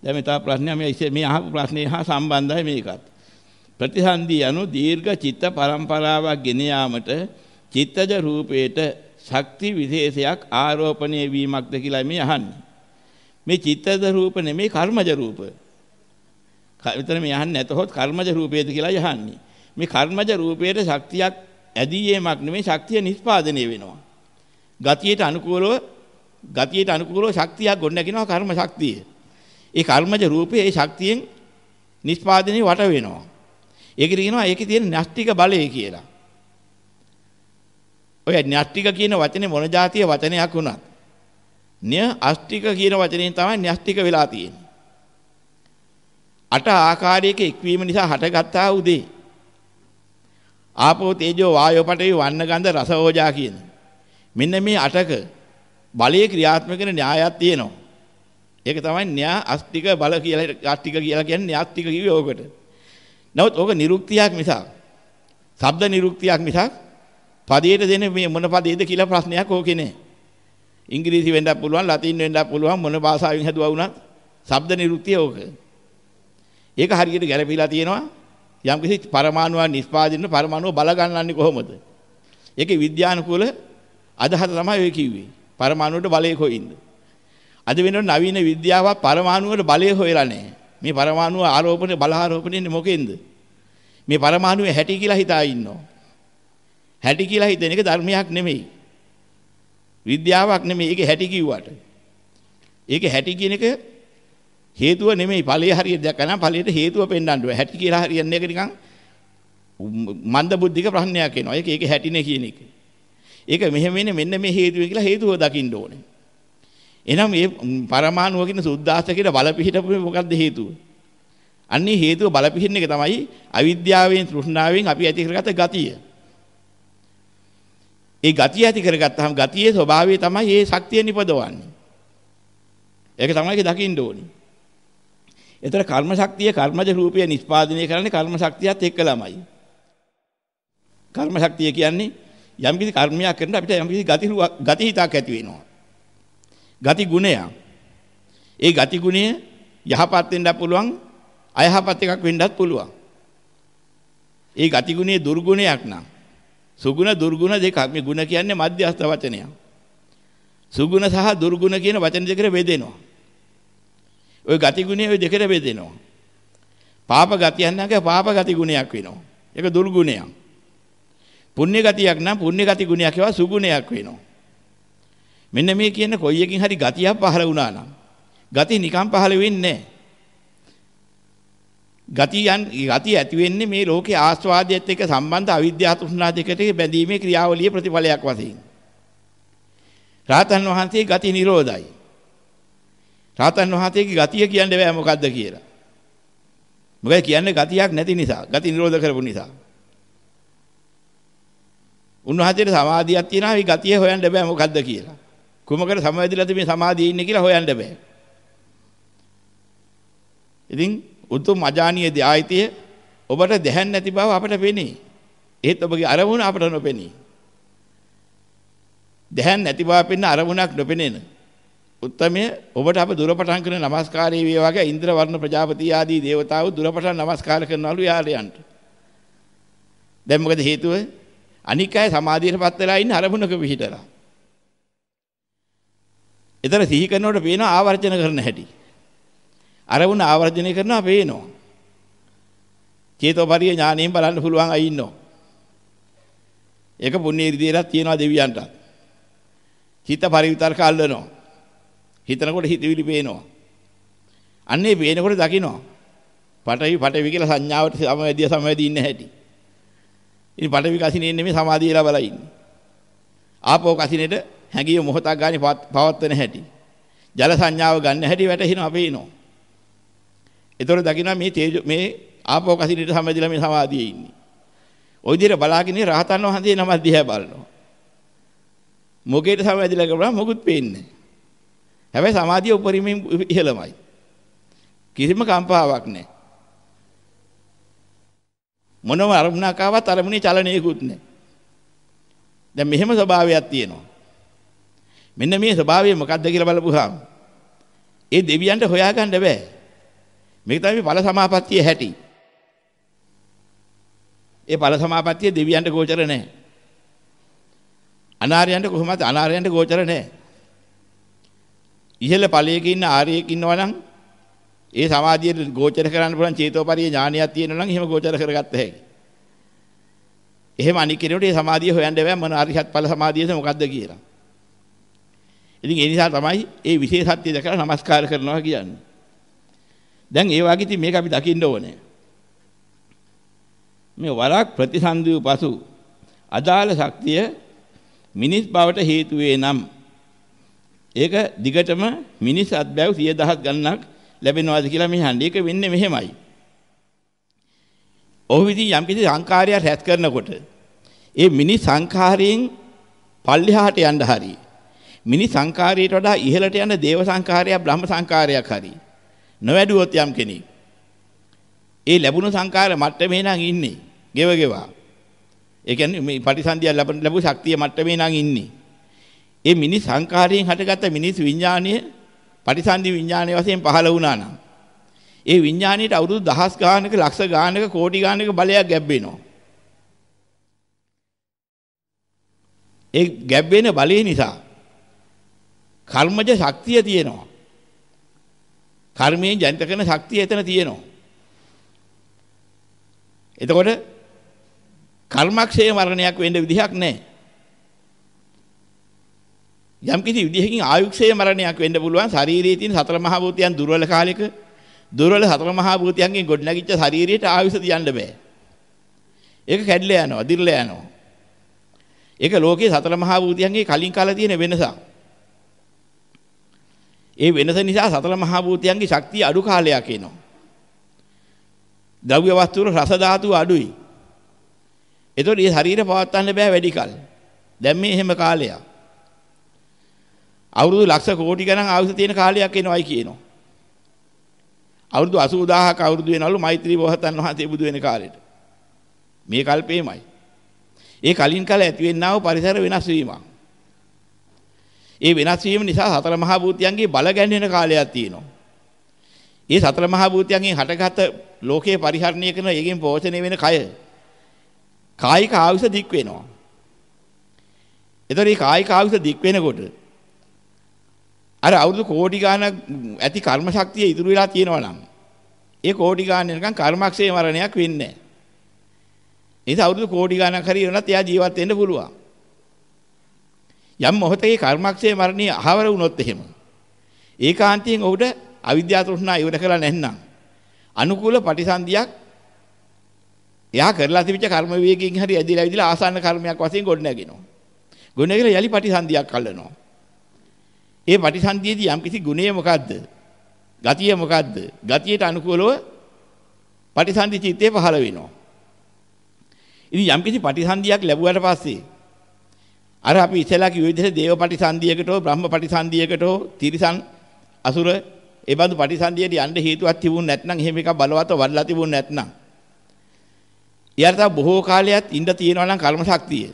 දැන් මේ තා ප්‍රශ්නය මේ අහපු ප්‍රශ්නේ හා සම්බන්ධයි මේකත්. ප්‍රතිසන්දි යනු දීර්ඝ චිත්ත පරම්පරාවක් ගෙන යාමට චිත්තජ රූපේට ශක්ති විශේෂයක් ආරෝපණය වීමක්ද කියලා මේ අහන්නේ. මේ චිත්තජ රූප නෙමෙයි කර්මජ රූප. විතර මේ අහන්නේ නැතහොත් කර්මජ රූපේද කියලා යහන්නේ. මේ කර්මජ රූපේට ශක්තියක් ඇදීීමක් නෙමෙයි ශක්තිය නිෂ්පාදනය වෙනවා. ගතියට අනුකූලව ශක්තියක් ගොඩනගෙනවා කර්ම ශක්තිය. ඒ කර්මජ රූපේ ඒ ශක්තියෙන් නිෂ්පාදනයේ වට වෙනවා. ඒකට කියනවා ඒකේ තියෙන න්‍යෂ්ටික බලය කියලා. ඔය න්‍යෂ්ටික කියන වචනේ මොන જાතිය වචනයක් වුණත් අෂ්ටික කියන වචනයෙන් තමයි න්‍යෂ්ටික වෙලා තියෙන්නේ. අට ආකාරයක එක්වීම නිසා හටගත්තා උදේ. ආපෝ තේජෝ වායෝ පඨවි වන්න ගන්ධ රස ඕජා කියන. මෙන්න මේ අටක බලයේ ක්‍රියාත්මක වෙන න්‍යායක් තියෙනවා. ඒක තමයි න්‍යා අෂ්ටික බල කියලා අෂ්ටික කියලා කියන්නේ න්‍යාස්තික කිව්වේ ඕකට. නමුත් ඕක නිරුක්තියක් මිසක් ශබ්ද නිරුක්තියක් මිසක් පදයට දෙන මේ මොන පදයේද කියලා ප්‍රශ්නයක් ඕකේ නෑ. ඉංග්‍රීසි වෙන්නත් පුළුවන්, ලතින් වෙන්නත් පුළුවන්, මොන භාෂාවෙන් හදුවා වුණත් ශබ්ද නිරුක්තිය ඕක. ඒක හරියට ගැලපීලා තියෙනවා යම්කිසි පරමාණුවක් නිෂ්පාදනය පරමාණුව බල ගන්නන්නේ කොහොමද? ඒකේ විද්‍යානුකූල අදහස තමයි ඔය කිව්වේ. පරමාණුවට බලය කොයින්ද? අද වෙනකොට නවීන විද්‍යාව පරමාණුවට බලය හොයලා නැහැ. මේ පරමාණුව ආරෝපණය බල ආරෝපණයන්නේ මොකෙන්ද? මේ පරමාණුවේ හැටි කියලා හිතා ඉන්නවා. හැටි කියලා හිතන එක ධර්මයක් නෙමෙයි. විද්‍යාවක් නෙමෙයි. ඒකේ හැටි කිව්වට. ඒකේ හැටි කියන එක හේතුව නෙමෙයි. ඵලයේ හරියට දැක්කම ඵලයට හේතුව පෙන්වන්න ඕනේ. හැටි කියලා හරියන්නේ එක නිකන් මන්ද බුද්ධික ප්‍රශ්නයක් එනවා. ඒකේ හැටිනේ කියන එක. ඒක මෙහෙම වෙන්නේ මෙන්න මේ හේතුව කියලා හේතුව දකින්න ඕනේ. එහෙනම් මේ පරමාණුව කියන සුද්ධාස්ත කියන බලපිහිටපු මොකක්ද හේතුව? අන්නේ හේතුව බලපිහින්න එක තමයි අවිද්‍යාවෙන් තෘෂ්ණාවෙන් අපි ඇති කරගත්ත ගතිය. ඒ ගතිය ඇති කරගත්තාම ගතියේ ස්වභාවය තමයි මේ ශක්තිය නිපදවන්නේ. ඒක තමයි ඒක දකින්න ඕනේ. ඒතර කර්ම ශක්තිය කර්මජ රූපය නිෂ්පාදනය කරන්නේ කර්ම ශක්තියත් එක්කලමයි. කර්ම ශක්තිය කියන්නේ යම් කිසි කර්මයක් කරනකොට අපිට යම් කිසි ගති හිතක් ඇති වෙනවා. ගති ගුණය. ඒ ගති ගුණය යහපත් වෙන්නත් පුළුවන්, අයහපත් එකක් වෙන්නත් පුළුවන්. ඒ ගති ගුණයේ දුර්ගුණයක් නම් සුගුණ දුර්ගුණ දෙකක්. මේ ගුණ කියන්නේ මධ්‍යස්ථ වචනයක්. සුගුණ සහ දුර්ගුණ කියන වචන දෙකට බෙදෙනවා. ওই ගති ගුණය ওই දෙකට බෙදෙනවා. පාප ගතියක් නම් පාප ගති ගුණයක් වෙනවා. ඒක දුර්ගුණයක්. පුණ්‍ය ගතියක් නම් පුණ්‍ය ගති ගුණයක් ඒවා සුගුණයක් වෙනවා. මෙන්න මේ කියන කොයි එකකින් හරි ගතියක් පහළ වුණා නම් ගති නිකම් පහළ වෙන්නේ නැහැ. ගති ඇති වෙන්නේ මේ ලෝකේ ආස්වාදයට එක්ක සම්බන්ධ අවිද්‍යාව තෘෂ්ණා දෙකට බැඳීමේ ක්‍රියාවලිය ප්‍රතිඵලයක් වශයෙන්. රාතන් වහන්සේ ගති නිරෝධයි. රාතන් වහන්සේගේ ගතිය කියන්නේ බෑ මොකද්ද කියලා. මොකද කියන්නේ ගතියක් නැති නිසා, ගති නිරෝධ කරපු නිසා. උන්වහන්සේට සමාධියක් තියෙනවා, ඒ ගතිය හොයන්න බෑ මොකද්ද කියලා. කුමකට සමවැදිලාද මේ සමාධියේ ඉන්නේ කියලා හොයන්න බෑ. ඉතින් උතුම් අජානීය ධායිතය ඔබට දැහැන් නැති බව අපට පෙනේ. ඒත් ඔබගේ අරමුණ අපට නොපෙනී. දැහැන් නැති බව පෙන්න අරමුණක් නොපෙනෙන. උත්තමය ඔබට අප දුරපටන් කරන নমස්කාරයේ වේ වගේ ඉන්ද්‍ර වර්ණ ප්‍රජාපති ආදී දේවතාවු දුරපටන් নমස්කාර කරනවලු යාලයන්ට. දැන් මොකද හේතුව? අනික් අය සමාධියටපත් වෙලා ඉන්න අරමුණක පිහිටලා. ඒතර සිහි කරනකොට පේනවා ආවර්ජන කරන හැටි. අරමුණ ආවර්ජනය කරනවා පේනවා. චේතෝපරිය ඥාණයෙන් බලන්න පුළුවන් අය ඉන්නවා. ඒක පුණ්‍ය ඉරිදීරක් තියනවා දෙවියන්ට. චිත්ත පරිවිතර්ක අල්ලනවා. හිතනකොට හිතවිලි පේනවා. අන්නේ පේනකොට දකින්නවා. පටවි කියලා සංඥාවට සමවැදී ඉන්න හැටි. ඉතින් පටවි කසිනේ නෙමෙයි සමාධිය ලබලා ඉන්නේ. ආපෝ කසිනේට හැඟීම මොහොතක් ගානේ පවත්වන හැටි. ජල සංඥාව ගන්න හැටි වැටහෙනවා පේනවා. ඒතකොට දකින්නවා මේ ආපෝ කසිනේට සමවැදිලා මේ සමාධියේ ඉන්නේ. ওই විදිහට බලාගෙන රහතන් වහන්සේ නම දිහා බලනවා. මොකේට සමවැදිලා කරා මොකුත් පේන්නේ නැහැ. හැබැයි සමාධිය උපරිමයෙන් ඉහළමයි. කිසිම කම්පාවක් නැහැ. මොනම අරමුණක් ආවත් අරමුණේ චලනයකුත් නැහැ. දැන් මෙහෙම ස්වභාවයක් තියෙනවා. මෙන්න මේ ස්වභාවය මොකක්ද කියලා බලපුවාම ඒ දෙවියන්ට හොයාගන්න බෑ. මේක තමයි ඵල සමාපත්තිය හැටි. ඒ ඵල සමාපත්තිය දෙවියන්ට ගෝචර නැහැ. අනාර්යයන්ට කොහොමද අනාර්යයන්ට ගෝචර නැහැ. ඉහළ ඵලයක ඉන්න ආර්යයෙක් ඉන්නවා නම් ඒ සමාධියට ගෝචර කරන්න පුළුවන් චේතෝපරිය ඥානයක් තියෙනවා නම් එහෙම ගෝචර කරගත්ත හැකියි. එහෙම අනික් කෙනෙකුට මේ සමාධිය හොයන්න බෑ මොන අරිහත් ඵල සමාධියද මොකද්ද කියලා. ඉතින් ඒ නිසා තමයි මේ විශේෂත්වය දැකලා නමස්කාර කරනවා කියන්නේ. දැන් ඒ වගේ ඉතින් මේක අපි දකින්න ඕනේ. මේ වරක් ප්‍රතිසන්දිය පසු අදාළ ශක්තිය මිනිස් බවට හේතු වේ නම් ඒක දිගටම මිනිස් අත්බැව් 100,000 ගණනක් ලැබෙනවාද කියලා මේ හන්නේ. ඒක වෙන්නේ මෙහෙමයි. ඔහු විදිහ යම් කිසි සංකාරයක් රැස් කරනකොට ඒ මිනිස් සංකාරයෙන් පල්ලිහාට යන්න හරි මිනිස් සංකාරයට වඩා ඉහළට යන දේව සංකාරයක් බ්‍රහ්ම සංකාරයක් හරි නොවැඩුවොත් යම් කෙනෙක් ඒ ලැබුණු සංකාර මට්ටමේ නම් ඉන්නේ ගෙවගෙවා. ඒ කියන්නේ මේ පටිසන්ධිය ලැබු ශක්තිය මට්ටමේ නම් ඉන්නේ. ඒ මිනිස් සංකාරයෙන් හටගත්ත මිනිස් විඥානය පටිසන්ධි විඥානය වශයෙන් පහළ වුණා නම් ඒ විඥාණයට අවුරුදු දහස් ගානක ලක්ෂ ගානක කෝටි ගානක බලයක් ගැබ්බෙනවා. ඒ ගැබ්බෙන බලය නිසා කර්මජ ශක්තිය තියෙනවා. කර්මයෙන් ජනිත කරන ශක්තිය එතන තියෙනවා. එතකොට කර්මක්ෂය මරණයක් වෙන්න විදිහක් නැහැ. යම් කිසි විදිහකින් ආයුක්ෂය මරණයක් වෙන්න පුළුවන් ශරීරයේ තියෙන සතර මහා භූතයන් දුර්වල කාලයක දුර්වල සතර මහා භූතයන්ගෙන් ගොඩනැගිච්ච ශරීරයට ආයුෂ තියන්න බෑ. ඒක කැඩලා යනවා, දිර්ලා යනවා. ඒක ලෝකයේ සතර මහා භූතයන්ගේ කලින් කාලේ තියෙන වෙනසක්. ඒ වෙනස නිසා සතර මහා භූතයන්ගේ ශක්තිය අඩු කාලයක් එනවා. ද්‍රව්‍ය වස්තු වල රස ධාතු අඩුයි. ඒතකොට මේ ශරීරය පවත්වන්න බෑ වැඩි කල. දැන් මේ එහෙම කාලයක්. අවුරුදු ලක්ෂ කෝටි ගණන් ආයුෂ තියෙන කාලයක් එනවයි කියනවා. අවුරුදු 80000ක අවුරුදු වෙනවලු මෛත්‍රී බෝසතන් වහන්සේ බුදු වෙන කාලෙට. මේ කල්පේමයි. ඒ කලින් කාලේ ඇති වෙන්නා වූ පරිසර වෙනස් වීමක්. ඒ වෙනස් වීම නිසා සතර මහා භූතයන්ගේ බල ගැන්වෙන කාලයක් තියෙනවා. ඒ සතර මහා භූතයන්ගෙන් හටගත් ලෝකයේ පරිහරණය කරන එකෙන් පෝෂණය වෙන කය කායික ආයුෂ දික් වෙනවා. ඒතර මේ කායික ආයුෂ දික් වෙනකොට අර අවුරුදු කෝටි ගාණක් ඇති කර්ම ශක්තිය ඉතුරු වෙලා තියෙනවා නම් ඒ කෝටි ගාණ නිකන් කර්මක්ෂය මරණයක් වෙන්නේ නැහැ. ඒක අවුරුදු කෝටි ගාණක් හරි වෙනත් එයා ජීවත් වෙන්න පුළුවන්. යම් මොහොතේ කර්මක්ෂය මරණී අහවර වුණොත් එහෙම ඒකාන්තයෙන් ඔහුට අවිද්‍යාව තෘෂ්ණා ඉවර කරලා නැත්නම් අනුකූල ප්‍රතිසන්දියක් එයා කරලා තිබිච්ච කර්ම වේගයෙන් හරි ඇදිලා විදිලා ආසන්න කර්මයක් වශයෙන් ගොඩ නැගෙනවා. ගොඩ නැගිලා යලි ප්‍රතිසන්දියක් කල්ලනවා. ඒ ප්‍රතිසන්දියේදී යම් කිසි ගුණය මොකද්ද? ගතිය මොකද්ද? ගතියට අනුකූලව ප්‍රතිසන්දි චිත්තේ පහළ වෙනවා. ඉතින් යම් කිසි ප්‍රතිසන්දියක් ලැබුවට පස්සේ අර අපි ඉස්සෙල්ලා කිව්ව විදිහට දේව ප්‍රතිසන්දියකටෝ බ්‍රහ්ම ප්‍රතිසන්දියකටෝ තිරිසන් අසුර ඒ බඳු ප්‍රතිසන්දියට යන්න හේතුවක් තිබුණ නැත්නම් එහෙම එකක් බලවත්ව වඩලා තිබුණ නැත්නම් ඊයර තව බොහෝ කාලයක් ඉඳ තියෙනවා නම් කර්ම ශක්තිය.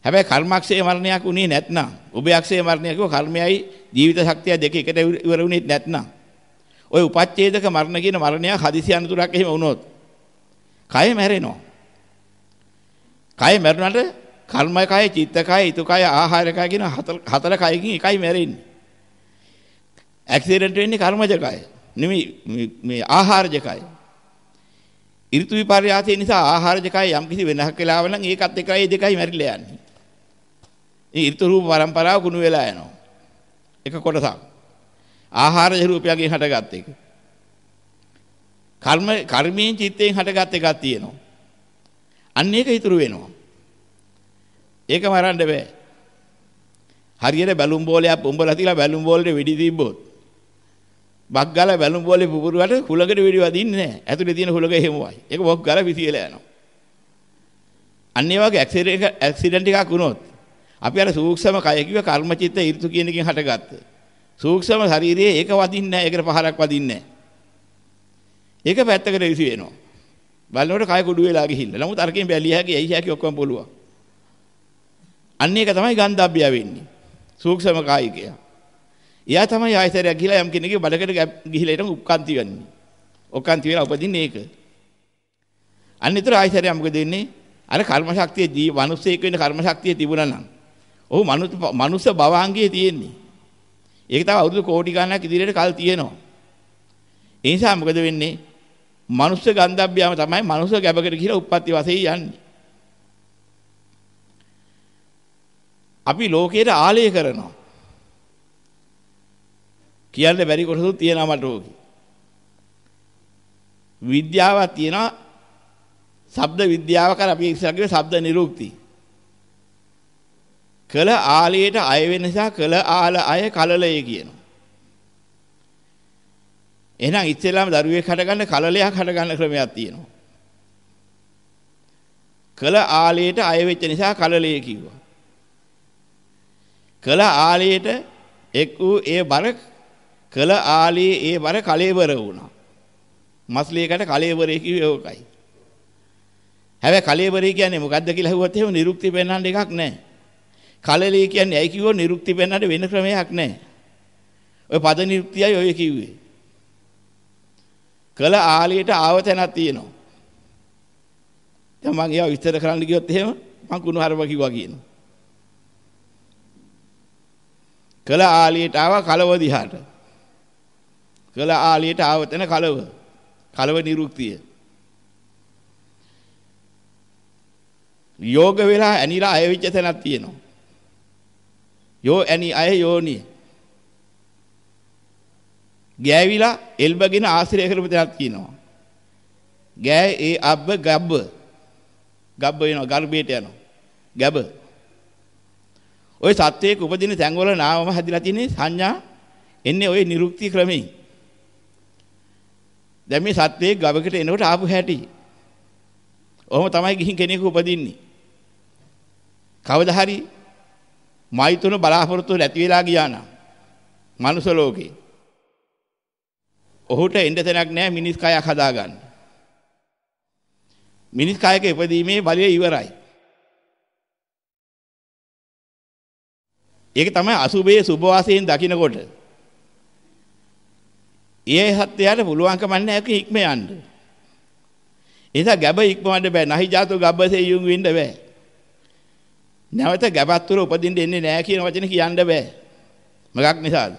හැබැයි කර්මක්ෂය මරණයක් උනේ නැත්නම් උභයක්ෂය මරණයක් කිව්ව කර්මයයි ජීවිත ශක්තිය දෙක එකට ඉවර වුනේ නැත්නම් ඔය උපච්ඡේදක මරණ කියන මරණයක් හදිසි අනතුරක් එහෙම වුණොත් කය මැරෙනවා. කය මැරුණාට කර්ම කය, චිත්ත කය, ඊතු කය, ආහාර කය කියන හතර කයකින් එකයි මැරෙන්නේ. ඇක්සිඩන්ට් වෙන්නේ කර්මජ කය. නෙමෙයි මේ ආහාරජ කය. ඍතු විපර්යාසය නිසා ආහාරජ කය යම් කිසි වෙනසක් වෙලාව නම් ඒකත් එකයි දෙකයි මැරිලා යන්නේ. ඒ ඍතු රූප පරම්පරාව කුණු වෙලා යනවා. එක කොටසක්. ආහාරජ රූපයෙන් හටගත් එක. කර්මයෙන් චිත්තයෙන් හටගත් එකක් තියෙනවා. අන්න ඒක ඉතුරු වෙනවා. ඒක මරන්න බෑ. හරියට බැලුම් බෝලයක් පොඹලා තියලා බැලුම් බෝලේ වෙඩි තිබ්බොත් බක් ගාලා බැලුම් බෝලේ පුපුරුවට හුලකට වෙඩි වදින්නේ නැහැ. ඇතුලේ තියෙන හුලක එහෙමයි. ඒක බොක් ගාලා විසියලා යනවා. අන්න ඒ වගේ ඇක්සිඩන්ට් එකක් වුණොත් අපි අර සූක්ෂම කය කිව්ව කර්මචිත්ත ඍතු කියන එකෙන් හටගත්ත. සූක්ෂම ශරීරයේ ඒක වදින්නේ නැහැ. ඒකට පහරක් වදින්නේ නැහැ. ඒක පැත්තකට විසි වෙනවා. බලනකොට කය කුඩු වෙලා ගිහිල්ලා. නමුත් අරකින් බැලිය හැකි, ඇයි හැකි ඔක්කොම පුළුවන්. අන්න ඒක තමයි ගන්ධබ්බය වෙන්නේ. සූක්ෂම කායිකය. එයා තමයි ආයතරයක් ගිහිලා යම් කෙනෙක්ගේ බඩකට ගිහිලා ඊටම උක්කාන්ති වෙන්නේ. ඔක්කාන්ති වෙලා උපදින්නේ ඒක. අනිතර ආයතරය මොකද වෙන්නේ? අර කර්ම ශක්තිය මිනිස්සෙක් වෙන්න කර්ම ශක්තිය තිබුණා නම් ඔහු මනුස්ස භවාංගයේ තියෙන්නේ. ඒක තව අවුරුදු කෝටි ගණනක් ඉදිරියට කල් තියෙනවා. ඒ නිසා මොකද වෙන්නේ? මනුස්ස ගන්ධබ්බයම තමයි මනුස්ස ගැබකට ගිහිලා උප්පත්ති වශයෙන් යන්නේ. අපි ලෝකයට ආලය කරනවා. කියන්න බැරි කොටසක් තියෙනවා මට ඕකේ. විද්‍යාවක් තියෙනවා. ශබ්ද විද්‍යාව කර අපි ඉස්සරගේ ශබ්ද නිරුක්ති. කල ආලයට අය වෙන නිසා කල ආල අය කලලය කියනවා. එහෙනම් ඉස්සෙල්ලාම දරුවෙක් හටගන්න කලලයක් හටගන්න ක්‍රමයක් තියෙනවා. කල ආලයට අය වෙච්ච නිසා කලලය කිව්වා. කල ආලයට එක් වූ ඒ බර කල ආලයේ ඒ බර කලෙවර වුණා. මස්ලියකට කලෙවරේ කිව්වේ ඕකයි. හැබැයි කලෙවරේ කියන්නේ මොකද්ද කියලා අහුවත් එහෙම නිරුක්ති පෙන්වන්න එකක් නැහැ. කලලේ කියන්නේ ඇයි කිව්වොත් නිරුක්ති පෙන්වන්න වෙන ක්‍රමයක් නැහැ. ඔය පද නිරුක්තියයි ඔය කිව්වේ. කල ආලයට ආවතනක් තියෙනවා. දැන් මම ඒවා විස්තර කරන්න ගියොත් එහෙම මං කුණු හරව කිව්වා කියනවා. කල ආලයට ආව කලව දිහාට. කල ආලයට ආවතන කලව නිරුක්තිය. යෝග වෙලා ඇනිලා අය වෙච්ච තැනක් තියෙනවා. යෝ ඇනි අය යෝනි. ගෑවිලා එල්බගෙන ආශ්‍රය කරපු තැනක් තියෙනවා. ගෑ ඒ අබ්බ ගබ්බ වෙනවා ගර්භයට යනවා. ගැබ. ওই සත්වයක උපදින තැන්වල නාමම හැදිලා තියෙන්නේ සංඥා එන්නේ ওই නිරුක්ති ක්‍රමයෙන්. දැන් මේ සත්වයේ ගවකට එනකොට ආපු හැටි. ඔහොම තමයි ගිහින් කෙනෙකු උපදින්නේ. කවදා හරි මෛතුන බලාපොරොත්තු නැති වෙලා ගියා නම් මනුස්ස ලෝකේ. ඔහුට එන්න තැනක් නැහැ මිනිස් කයක් හදාගන්න. මිනිස් කයක ඉපදීමේ බලය ඉවරයි. ඒක තමයි අසුභයේ සුභ වාසයෙන් දකින්නකොට. ඒ හත්යට පුළුවන්කම නැහැ ඒක ඉක්ම යන්න. ඒක ගැබ ඉක්මවන්න බෑ. නහි ජාතු ගබ්බසේ යුන් වෙන්න බෑ. නැවත ගැබත් තුර උපදින්න එන්නේ නැහැ කියන වචනේ කියන්න බෑ. මොකක් නිසාද?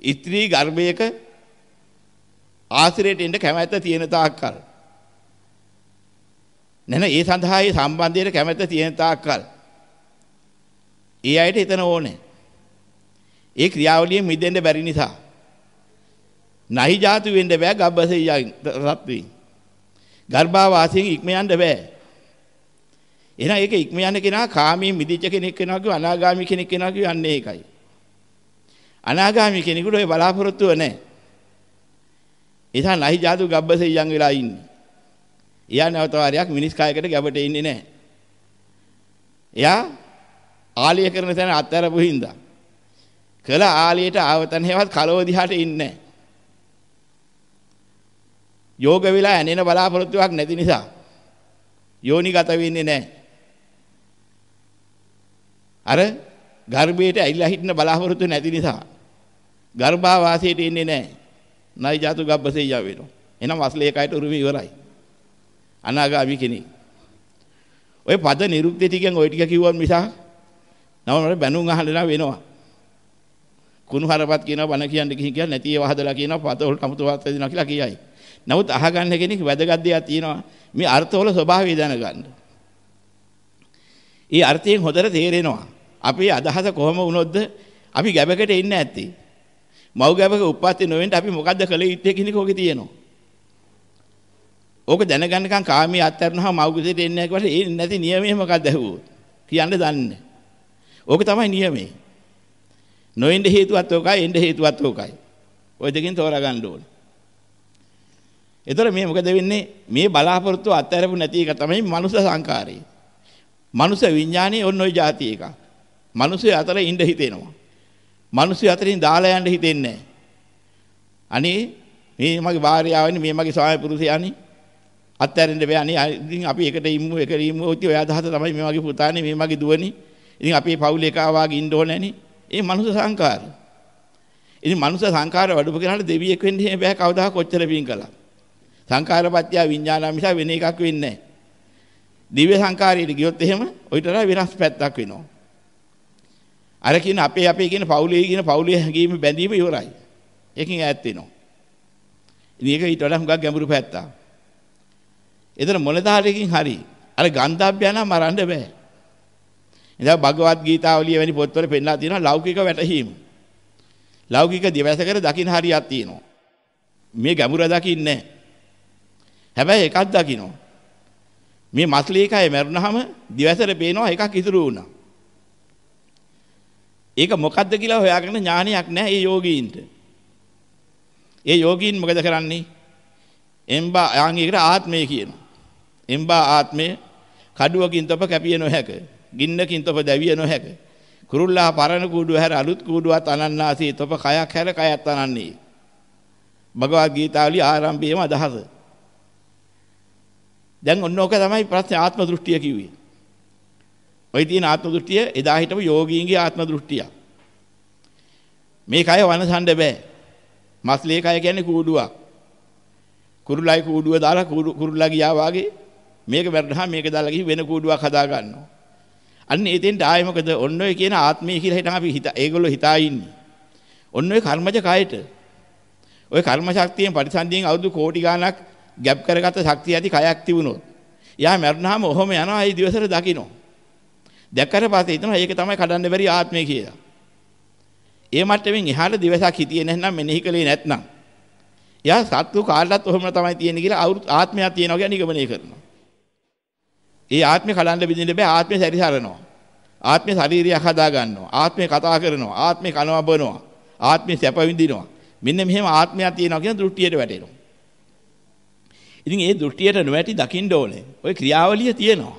ඉත්‍රි ගර්භයක ආශ්‍රයයට එන්න කැමැත්ත තියෙන තාක්කල්. නැන ඒ සඳහා ඒ සම්බන්ධයට කැමැත්ත තියෙන තාක්කල්. ඒ අයට එතන ඕනේ. ඒ ක්‍රියාවලියෙන් මිදෙන්න බැරි නිසා. නහි ජාතු වෙන්න බෑ ගබ්බසේ රත්වි. ගර්භාවාසයෙන් ඉක්ම යන්න බෑ. එහෙනම් ඒක ඉක්ම යන කෙනා කාමී මිදිච්ච කෙනෙක් වෙනවා කිව්ව අනාගාමී කෙනෙක් වෙනවා කියන්නේ ඒකයි. අනාගාමී කෙනෙකුට ඔය බලාපොරොත්තුව නැහැ. එතන නහි ජාතු ගබ්බසේ යන් වෙලා ඉන්නේ. එයා නැවත වාරයක් මිනිස් කායයකට ගැබට ඉන්නේ නැහැ. එයා ආලිය කරන තැන අත්හැරපු හින්දා කළ ආලියට ආවතන හේවත් කලව දිහාට ඉන්නේ නැහැ. යෝග වෙලා ඇනෙන බලාපොරොත්තුවක් නැති නිසා යෝනිගත වෙන්නේ නැහැ. අර ගර්භයට ඇවිල්ලා හිටින බලාපොරොත්තු නැති නිසා ගර්භාවාසයට ඉන්නේ නැහැ. නයි ජාතු ගබ්බසේ යව වෙනවා. එහෙනම් වස්ලේකයට උරුම ඉවරයි. අනාගාමී කෙනෙක්. ඔය පද නිරුක්ති ටිකෙන් ඔය ටික කිව්වොත් මිසක් නම බැනුම් අහන්න වෙනවා. කුණු හරපත් කියනවා බණ කියන්න ගිහින් නැති ඒවා හදලා කියනවා පද වලට අමුතුවත් දෙනවා කියලා කියයි. නමුත් අහගන්න කෙනෙක් වැදගත් දෙයක් තියෙනවා. මේ අර්ථවල ස්වභාවය දැනගන්න. ඒ අර්ථයෙන් හොඳට තේරෙනවා. අපේ අදහස කොහොම වුණොත්ද අපි ගැබකට ඉන්නේ නැත්තේ. මව් ගැබක උප්පත්ති නොවෙන්න අපි මොකද්ද කළ යුත්තේ කියන එක ඔකේ තියෙනවා. ඕක දැනගන්නකම් කාමී අත්හැරනහම මව් කුසෙට එන්නේ නැහැ කියලා ඒ නැති නියමය මොකක්ද ඇහුවොත් කියන්න දන්නේ. ඕක තමයි නියමය. නොෙන්න හේතුවත් ඕකයි එන්න හේතුවත් ඕකයි. ඔය දෙකෙන් තෝරා ගන්න ඕනේ. ඒතර මේ මොකද වෙන්නේ? මේ බලාපොරොත්තු අත්හැරපු නැති එක තමයි මනුස්ස සංකාරය. මනුස්ස විඥානේ ඔන්න ඔය જાති එකක්. මනුස්සය අතර ඉඳ හිතෙනවා. මනුස්සය අතරින් දාලා යන්න හිතෙන්නේ නැහැ. අනේ මේ මගේ භාර්යාවනේ මේ මගේ ස්වාමි පුරුෂයානේ අත්හැරෙන්න බෑ අනේ ඉතින් අපි එකට ඉමු ඔය අදහස තමයි මේ මගේ පුතානේ මේ මගේ දුවනේ. ඉතින් අපි පවුලේ එකා වාගේ ඉන්න ඕනේ නේ. ඒ මනුෂ්‍ය සංකාර. ඉතින් මනුෂ්‍ය සංකාර වඩපු කෙනාට දෙවියෙක් වෙන්න බෑ කවදා කොච්චර පින් කළා. සංකාරපත්‍ය විඥාන මිස වෙන එකක් වෙන්නේ නැහැ. දිව්‍ය සංකාරයට ගියොත් එහෙම ඔයිතරම් වෙනස් පැත්තක් වෙනවා. අර කියන අපේ කියන පවුලේ හැඟීම බැඳීම ඉවරයි. ඒකෙන් ඈත් වෙනවා. ඉතින් ඒක ඊට වඩා හුඟක් ගැඹුරු පැත්තක්. එතන මොළදාරකින් හරි අර ගන්ධබ්බය නම් මරන්න බෑ. ඉතින් භගවත් ගීතාවලිය වැනි පොත්වල පෙන්නලා තියෙනවා ලෞකික වැටහීම. ලෞකික දිවසකර දකින්න හරියක් තියෙනවා. මේ ගැඹුර දකින්නේ නැහැ. හැබැයි එකක් දකින්නවා. මේ මස්ලීකය මරුණාම දිවසට පේනවා එකක් ඉතුරු වුණා. ඒක මොකද්ද කියලා හොයාගන්න ඥානයක් නැහැ ඒ යෝගීන්ට. ඒ යෝගීන් මොකද කරන්නේ? එම්බා ආංගිකට ආත්මය කියනවා. එම්බා ආත්මය කඩුවකින් තොප කැපිය නොහැක. ගින්නකින් තොප දැවිය නොහැක. කුරුල්ලා පරණ කූඩුව හැර අලුත් කූඩුවක් අනන්නාසී තොප කයක් හැර කයත් අනන්නේ. භගවද් ගීතාවලිය ආරම්භයේම අදහස. දැන් ඔන්නෝක තමයි ප්‍රශ්නේ ආත්ම දෘෂ්ටිය කිව්වේ. ඔය තියෙන ආත්ම දෘෂ්ටිය එදා හිටපු යෝගීන්ගේ ආත්ම දෘෂ්ටිය. මේ කය වනසන්න බෑ. මස්ලේ කය කියන්නේ කූඩුවක්. කුරුල්ලයි කූඩුව දාලා කුරුල්ලා ගියා වාගේ මේක වැරදහා මේක දාලා ගිහින් වෙන කූඩුවක් හදා ගන්නවා. අන්න එතෙන්ට ආයේ මොකද ඔන්න ඔය කියන ආත්මය කියලා හිටන් අපි ඒගොල්ලෝ හිතා ඉන්නේ. ඔන්න ඔය කර්මජ කයට. ඔය කර්ම ශක්තියෙන් පරිසන්දියෙන් අවුරුදු කෝටි ගාණක් ගැප් කරගත්ත ශක්තිය ඇති කයක් තිබුණොත්. යා මරණාම ඔහොම යනවා ඒ දිවසට දකින්න. දැක්කට පස්සේ හිතනවා ඒක තමයි කඩන්න බැරි ආත්මය කියලා. ඒ මට්ටමින් එහාට දිවසක් හිටියේ නැත්නම් මෙනෙහි කළේ නැත්නම් යා සත්තු කාලවත් ඔහොම තමයි තියෙන්නේ කියලා ආත්මයක් තියෙනවා කියන නිගමනය කරනවා. ඒ ආත්මේ කලන්න බින්දින්න බෑ ආත්මේ සැරිසරනවා. ආත්මේ ශරීරයක් හදා ගන්නවා. ආත්මේ කතා කරනවා. ආත්මේ කනවා බොනවා. ආත්මේ සැප විඳිනවා. මෙන්න මෙහෙම ආත්මයක් තියෙනවා කියන දෘෂ්ටියට වැටෙනවා. ඉතින් ඒ දෘෂ්ටියට නොවැටි දකින්න ඕනේ. ওই ක්‍රියාවලිය තියෙනවා.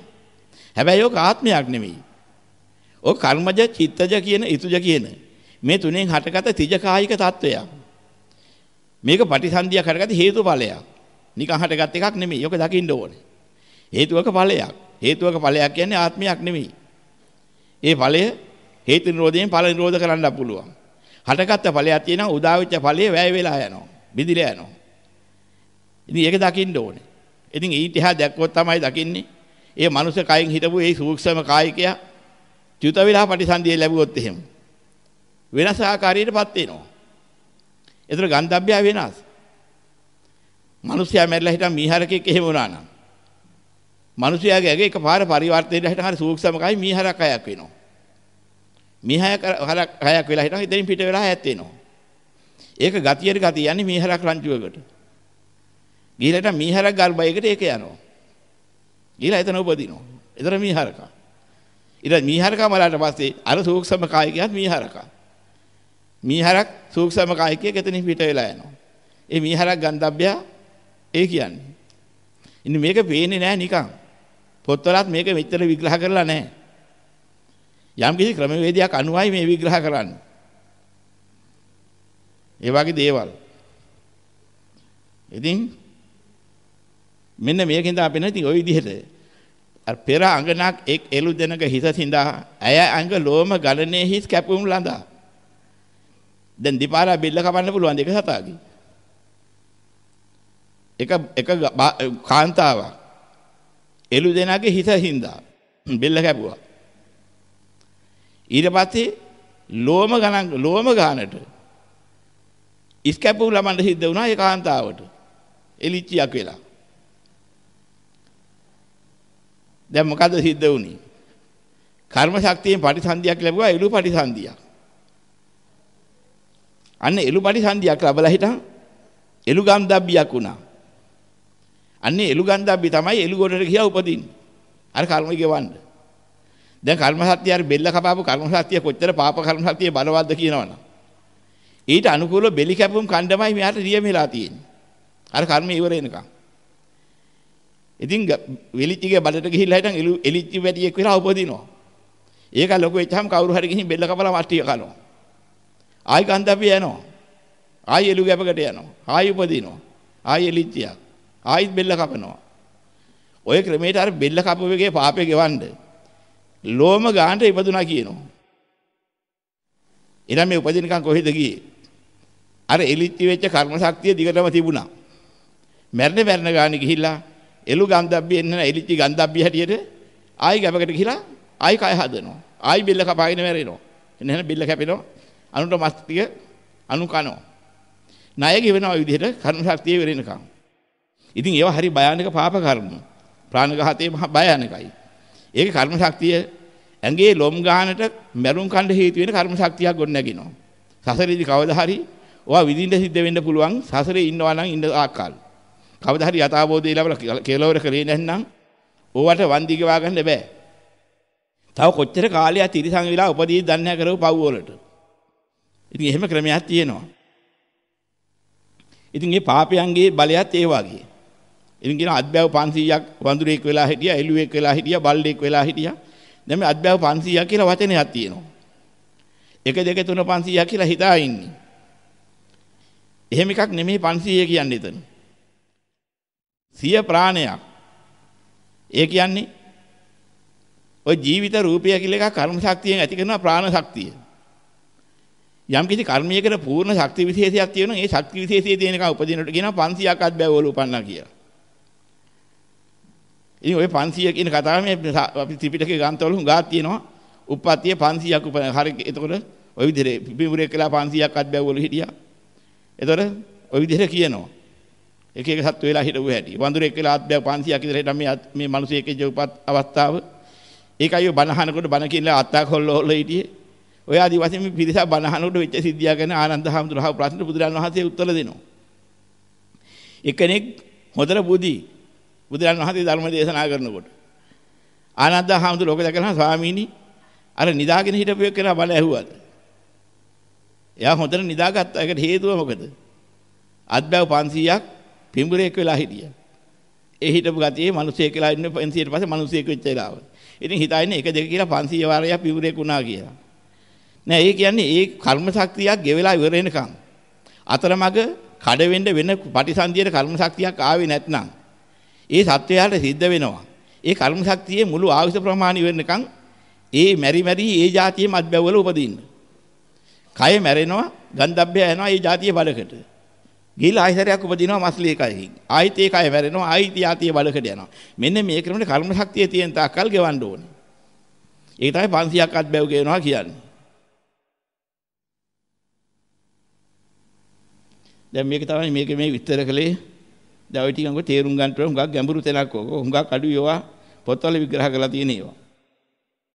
හැබැයි ඒක ආත්මයක් නෙමෙයි. ඔය කර්මජ, චිත්තජ කියන, ඍතුජ කියන මේ තුනෙන් හටගත තිජකායික තත්වයක්. මේක පටිසන්ධිය කරගත හේතුඵලයක්. නිකන් හටගත් එකක් නෙමෙයි. ඒක දකින්න ඕනේ. හේතුවක ඵලයක්. හේතුවක ඵලයක් කියන්නේ ආත්මයක් නෙමෙයි. ඒ ඵලය හේතු නිරෝධයෙන් ඵල නිරෝධ කරන්න පුළුවන්. හටගත්ත ඵලයක් තියෙනවා උදා වෙච්ච ඵලය වැය වෙලා යනවා. බිඳිලා යනවා. ඉතින් ඒක දකින්න ඕනේ. ඉතින් ඊට එහා දැක්කොත් තමයි දකින්නේ. ඒ මනුස්ස කයින් හිටපු ඒ සූක්ෂම කායිකයා චුත විලා පටිසන්ධිය ලැබුවොත් එහෙම වෙනස් ආකාරයකටපත් වෙනවා. ඒතර ගන්ධබ්බය වෙනස්. මිනිසයා මැරිලා හිටන් මීහරකෙක් එහෙම වුණා නම් මිනිසයාගේ ඇඟ එකපාර පරිවර්තනයට හිටන් හරි සූක්ෂම කයි මීහරක් කයක් වෙනවා. මීහරක් කයක් වෙලා හිටන් ඉතින් පිට වෙලා ඈත් වෙනවා. ඒක ගතියට ගතිය යන්නේ මීහරක් රංචුවකට. ගිහලට මීහරක් ගල්බයකට ඒක යනවා. ගිහලා එතන උපදිනවා. එතන මීහරකා. ඊට මීහරකා මලට පස්සේ අර සූක්ෂම කායිකයත් මීහරකා. මීහරක් සූක්ෂම කායිකයෙක් එතනින් පිට වෙලා යනවා. ඒ මීහරක් ගන්ධබ්බය ඒ කියන්නේ. ඉතින් මේක පේන්නේ නැහැ නිකන්. පොත්වලත් මේක මෙච්චර විග්‍රහ කරලා නැහැ. යම් කිසි ක්‍රමවේදයක් අනුවයි මේ විග්‍රහ කරන්නේ. ඒ වගේ දේවල්. ඉතින් මෙන්න මේකෙන්ද අපි නැති ওই විදිහට අර පෙර අඟනක් එක් එළු දෙනක හිස සිඳා ඇය අඟ ලෝම ගලනේ හිස් කැපුම් ලඳා. දැන් දීපාරා බෙල්ල කපන්න පුළුවන් දෙක සතාගේ. එක කාන්තාවක් එළු දෙනගේ හිස හිඳා බෙල්ල කැපුවා. ඊට පස්සේ ලෝම ගානට ඉස් කැපුම් ළමන්න සිද්ධ වුණා ඒ කාන්තාවට. එලිච්චියක් වෙලා. දැන් මොකද සිද්ධ වුනේ? කර්ම ශක්තියෙන් පටිසන්ධියක් ලැබුවා එළු පටිසන්ධියක්. අන්න එළු පටිසන්ධියක් ලැබලා හිටන් එළු ගන්ධබ්බියක් වුණා. අන්නේ එළු ගන්ධබ්බි තමයි එළු ගොඩට ගියා උපදින්නේ. අර කර්ම ගෙවන්න. දැන් කර්ම ශක්තිය අර බෙල්ල කපාපු කර්ම ශක්තිය කොච්චර පාප කර්ම ශක්තිය බලවත්ද කියනවනම් ඊට අනුකූලව බෙලි කැපුම් කණ්ඩමයි මෙයාට රියමෙලා තියෙන්නේ. අර කර්ම ඉවර වෙනකම්. ඉතින් වෙලිච්චිගේ බඩට ගිහිල්ලා හිටන් එලිච්චි වැටියෙක් වෙලා උපදිනවා. ඒක ලොකු වෙච්චාම කවුරු හරි ගිහින් බෙල්ල කපලා මස්ටිය කනවා. ආයි ගන්ධබ්බිය යනවා. ආයි එළු ගැපකට යනවා. ආයි උපදිනවා. ආයි එලිච්චියක්. ආයිත් බෙල්ල කපනවා. ඔය ක්‍රමයට අර බෙල්ල කපුවේගේ පාපේ ගෙවන්න ලෝම ගානට ඉපදුනා කියනවා. එනම් මේ උපදිනකන් කොහෙද ගියේ? අර එලිච්චි වෙච්ච කර්ම ශක්තිය දිගටම තිබුණා. මැරෙන ගානේ ගිහිල්ලා එළු ගන්ධබ්බිය එන්න එලිච්චි ගන්ධබ්බිය හැටියට ආයි ගැබකට ගිහිලා ආයි කය හදනවා. ආයි බෙල්ල කපාගෙන මැරෙනවා. එන්න බෙල්ල කැපෙනවා. අනුන්ට මස් ටික අනු කනවා. ණය ගෙවනවා විදිහට කර්ම ශක්තිය වෙරෙනකම්. ඉතින් ඒවා හරි භයානක පාප කර්ම. ප්‍රාණඝාතයේ මහ භයානකයි. ඒක කර්ම ශක්තිය ඇඟේ ලොම් ගානට මැරුම් කණ්ඩ හේතු වෙන කර්ම ශක්තියක් ගොඩ නැගිනවා. සසරේදී කවදා හරි ඔයා විඳින්න සිද්ධ වෙන්න පුළුවන් සසරේ ඉන්නවා නම් ඉන්න ආකාර. කවදා හරි යථාබෝධය ලැබලා කෙලවර කරේ නැත්නම් ඕවට වන්දි ගෙවා ගන්න බෑ. තව කොච්චර කාලයක් තිරිසන් වෙලා උපදී දන්නේ නැහැ කරව පව් වලට. ඉතින් එහෙම ක්‍රමයක් තියෙනවා. ඉතින් මේ පාපයන්ගේ බලයත් ඒ වගේ. ඉතින් කියන අත්බැව 500ක් වඳුරෙක් වෙලා හිටියා, එළුවෙක් වෙලා හිටියා, බල්ලෙක් වෙලා හිටියා. දැන් මේ අත්බැව 500ක් කියලා වචනයක් තියෙනවා. 1 2 3 500ක් කියලා හිතා ඉන්නේ. එහෙම එකක් නෙමෙයි 500 කියන්නේ එතන. 100 ප්‍රාණයක්. ඒ කියන්නේ ඔය ජීවිත රූපය කියලා එකක් කර්ම ශක්තියෙන් ඇති කරන ප්‍රාණ ශක්තිය. යම් කිසි කර්මයකට පූර්ණ ශක්ති විශේෂයක් තියෙනවා. ඒ ශක්ති විශේෂයේ තියෙන එක උපදිනට කියනවා 500ක් අත්බැව වල උපන්නා කියලා. ඉතින් ඔය 500 කියන කතාව මේ අපි ත්‍රිපිටකයේ ග්‍රන්ථවල හුඟක් තියෙනවා. උප්පත්තිය 500ක් උපන. හරි එතකොට ඔය විදිහට පිපිමුරේ කියලා 500ක් අත්බැව වල හිටියා. එතකොට ඔය විදිහට කියනවා. එක එක සත්තු වෙලා හිටවු හැටි. වඳුරෙක් වෙලා අත්බැව 500ක් විතර හිටන් මේ මිනිසෙකේ ජීවපත් අවස්ථාව. ඒකයි ඔය බණහනකොට බණ කියලා අත්තක් හොල්ල හිටියේ. ඔය ආදි වශයෙන් මේ පිරිස බණහනකොට වෙච්ච සිද්ධිය ගැන ආනන්ද හාමුදුරුවෝ ප්‍රශ්න බුදුරජාණන් වහන්සේ උත්තර දෙනවා. එක්කෙනෙක් හොඳට බුදුරජාණන් වහන්සේ ධර්ම දේශනා කරනකොට ආනන්ද හාමුදුරුවෝ ලෝක දැකලා ස්වාමීනි අර නිදාගෙන හිටපු එක්කෙනා බණ ඇහුවාද? එයා හොඳට නිදාගත්තා. ඒකට හේතුව මොකද? අත්බැව 500ක් පිඹුරේක් වෙලා හිටියා. ඒ හිටපු ගතියේ මිනිසෙක් කියලා ඉන්න 500ට පස්සේ මිනිසෙක් වෙච්ච වෙලාව. ඉතින් හිතන්නේ 1 2 කියලා 500 වාරයක් පිඹුරේක් වුණා කියලා. නෑ ඒ කියන්නේ ඒ කර්ම ශක්තියක් ගෙවලා ඉවර වෙනකම් අතරමඟ කඩ වෙන්න වෙන පටිසන්ධියේ කර්ම ශක්තියක් ආවේ නැත්නම් ඒ සත්වයාට සිද්ධ වෙනවා. ඒ කර්ම ශක්තියේ මුළු ආයුෂ ප්‍රමාණය වෙනකම් ඒ මෙරි ඒ જાතියේ මත්බැවවල උපදින්න. කය මැරෙනවා, ගන්ධබ්බය යනවා ඒ જાතියේ බලකට. ගිහිලා ආයතරයක් උපදිනවා මස්ලී කයකින්. ආයිත් ඒ කය මැරෙනවා, ආයිත් જાතියේ බලකට යනවා. මෙන්න මේ ක්‍රමෙට කර්ම ශක්තිය තියෙන තාක්කල් ගෙවන්න ඕනේ. ඒක තමයි 500ක් අත්බැව කියනවා කියන්නේ. දැන් මේක තමයි මේ විස්තර කළේ. දැන් ওই ටික අංග තේරුම් ගන්න ඕන හුඟක් ගැඹුරු තැනක් ඕක. හුඟක් අඩු ඒවා පොත්වල විග්‍රහ කරලා තියෙන ඒවා.